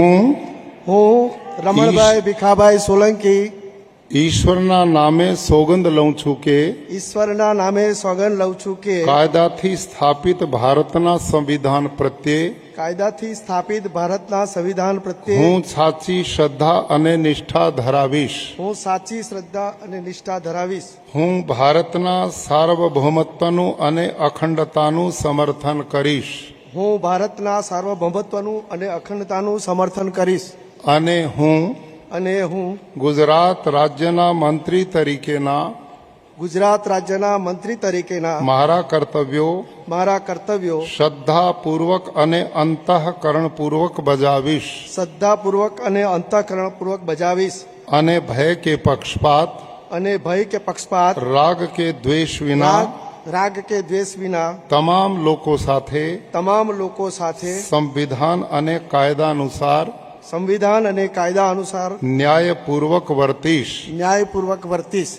હું રમણભાઈ ભીખાભાઈ સોલંકી ઈશ્વરના નામે સોગંદ લઉં છું કે ઈશ્વરના નામે સોગંદ લઉં છું કે કાયદાથી સ્થાપિત ભારતના સંવિધાન પ્રત્યે કાયદાથી સ્થાપિત ભારતના સંવિધાન પ્રત્યે હું સાચી શ્રદ્ધા અને નિષ્ઠા ધરાવીશ. હું સાચી શ્રદ્ધા અને નિષ્ઠા ધરાવીશ. હું ભારતના સાર્વભૌમત્વનું અને અખંડતાનું સમર્થન કરીશ. હું ભારતના સાર્વભૌમત્વનું અને અખંડતાનું સમર્થન કરીશ. અને હું ગુજરાત રાજ્યના મંત્રી તરીકેના ગુજરાત રાજ્યના મંત્રી તરીકેના મારા કર્તવ્યો શ્રદ્ધાપૂર્વક અને અંતઃકરણપૂર્વક બજાવીશ. શ્રદ્ધાપૂર્વક અને અંતઃકરણપૂર્વક બજાવીશ. અને ભય કે પક્ષપાત રાગ કે દ્વેષ વિના તમામ લોકો સાથે સંવિધાન અને કાયદા અનુસાર ન્યાયપૂર્વક વર્તીશ.